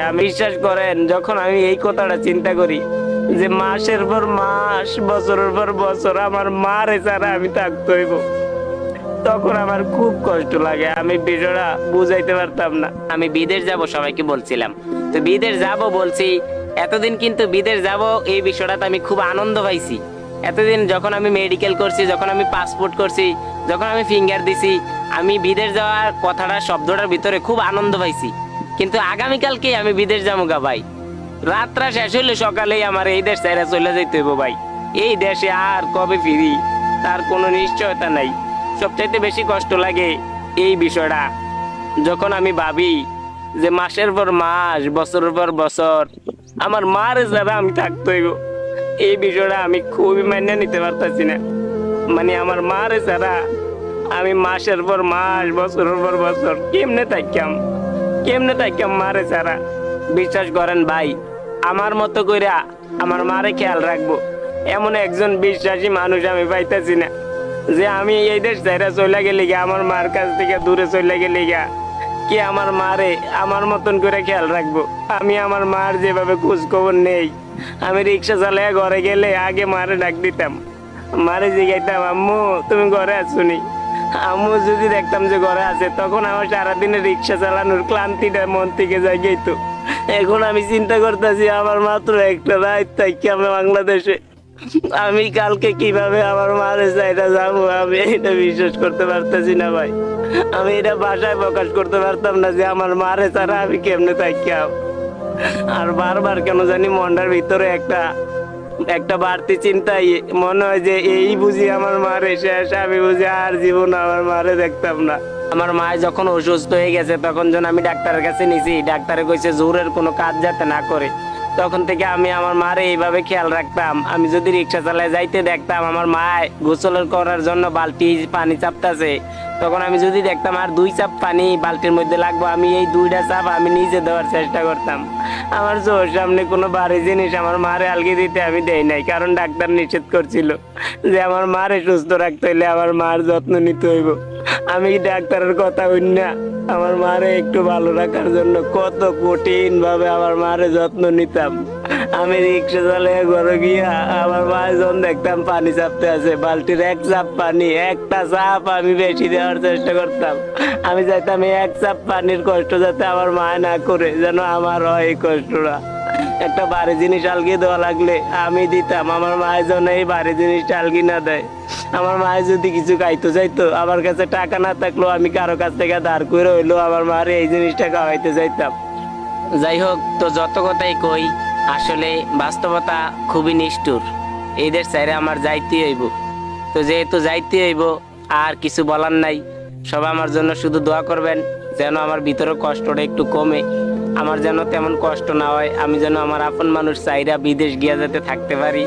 আমি বিশ্বাস করেন, যখন আমি এই কথাটা চিন্তা করি যে মাসের পর মাস, বছরের পর বছর আমার মারে ছাড়া আমি থাকতে হইব, তখন আমার খুব কষ্ট লাগে। আমি বিষয়টা বুঝাইতে পারতাম না। আমি বিদেশ যাব সবাইকে বলছিলাম, তো বিদেশ যাব বলছি এতদিন, কিন্তু বিদেশ যাব এই বিষয়টাতে আমি খুব আনন্দ পাইছি। এতদিন যখন আমি মেডিকেল করছি, যখন আমি পাসপোর্ট করছি, যখন আমি ফিঙ্গার দিছি, আমি বিদেশ যাওয়ার কথাটা, শব্দটার ভিতরে খুব আনন্দ পাইছি। কিন্তু আগামীকালকে আমি বিদেশ যাবো গা ভাই। রাতটা শেষ হইলে সকালেই আমার এই দেশ ছেড়ে চলে যাইতে হইব ভাই। এই দেশে আর কবে ফিরি তার কোনো নিশ্চয়তা নাই। সবচাইতে বেশি কষ্ট লাগে এই বিষয়টা, যখন আমি ভাবি যে মাসের পর মাস, বছরের পর বছর আমার মার ছাড়া আমি থাকতে হইব। এই বিষয়টা আমি খুবই মান্য নিতে পারতাছি না। মানে আমার মার ছাড়া আমি মাসের পর মাস, বছরের পর বছর কেমনে থাকতাম মারে ছাড়া। বিশ্বাস করেন ভাই, আমার মতো কইরা আমার মারে খেয়াল রাখবো এমন একজন বিশ্বাসী মানুষ আমি পাইতেছি না। যে আমি এই দেশ ছেড়ে চলে গেলি গা, আমার মার কাছ থেকে দূরে চলে গেলি গা, কি আমার মারে আমার মতন করে খেয়াল রাখবো? আমি আমার মার যেভাবে খোঁজ খবর নেই, আমি রিক্সা চালাইয়া ঘরে গেলে আগে মারে ডাক দিতাম, মারে জিগাইতাম আম্মু তুমি ঘরে আসুনি। আম্মু যদি দেখতাম যে ঘরে আছে, তখন আমার সারাদিনে রিক্সা চালানোর ক্লান্তিটা মন থেকে যাই গেতো। এখন আমি চিন্তা করতেছি আমার মাত্র একটা রাত থাকি আমরা বাংলাদেশে, আমি কালকে কিভাবে আমার মারে চাইটা যাবো, আমি এটা বিশ্বাস করতে পারতেছি না ভাই। আমি এটা ভাষায় প্রকাশ করতে পারতাম না যে আমার মারে ছাড়া আমি কেমনে থাকি। আর বারবার কেন জানি মনটার ভিতরে একটা একটা বাড়তি চিন্তাই মনে হয় যে এই বুঝি আমার মারে শেষ, আমি বুঝি আর জীবন আমার মারে দেখতাম না। আমার মা যখন অসুস্থ হয়ে গেছে, তখন যখন আমি ডাক্তারের কাছে নিছি, ডাক্তারে কইছে জোরের কোনো কাজ যাতে না করে। তখন থেকে আমি আমার মারে এইভাবে খেয়াল রাখতাম। আমি যদি রিক্সা চালায় যাইতে দেখতাম আমার মা গোসলের করার জন্য বালতি পানি চাপতাছে, তখন আমি যদি দেখতাম আর 2 চাপ পানি বালতির মধ্যে লাগবো, আমি এই 2টা চাপ আমি নিজে দেওয়ার চেষ্টা করতাম। আমার চোখের সামনে কোনো ভারী জিনিস আমার মারে আলগি দিতে আমি দেই নাই, কারণ ডাক্তার নিষেধ করছিল যে আমার মারে সুস্থ রাখতে হইলে আমার মার যত্ন নিতে হইব। আমি ডাক্তারের কথা হই না, আমার মারে একটু ভালো রাখার জন্য কত কঠিন ভাবে আমার মারে যত্ন নিতাম। আমি রিক্সা চালিয়ে ঘরে গিয়া আমার মা যখন দেখতাম পানি চাপতে আছে, বালতির 1 চাপ পানি, একটা চাপ আমি বেশি দেওয়ার চেষ্টা করতাম। আমি চাইতাম এই 1 চাপ পানির কষ্ট যাতে আমার মা না করে, যেন আমার হয় এই কষ্টটা। একটা ভারী জিনিস আলগিয়ে দেওয়া লাগলে আমি দিতাম, আমার মায়ের জন্য এই ভারী জিনিসটা আলগি না দেয়। আমার মায়ের যদি কিছু খাইতে চাইতো, আমার কাছে টাকা না থাকলেও আমি কারো কাছ থেকে ধার করে হইলেও আমার মারে এই জিনিসটা খাওয়াইতে চাইতাম। যাই হোক, তো যত কথাই কই, আসলে বাস্তবতা খুবই নিষ্ঠুর। এই দেশ চাইরে আমার যাইতে হইব। তো যেহেতু যাইতে হইব, আর কিছু বলার নাই। সবাই আমার জন্য শুধু দোয়া করবেন যেন আমার ভিতরে কষ্টটা একটু কমে, আমার যেন তেমন কষ্ট না হয়, আমি যেন আমার আপন মানুষ চাইরা বিদেশ গিয়া যাতে থাকতে পারি।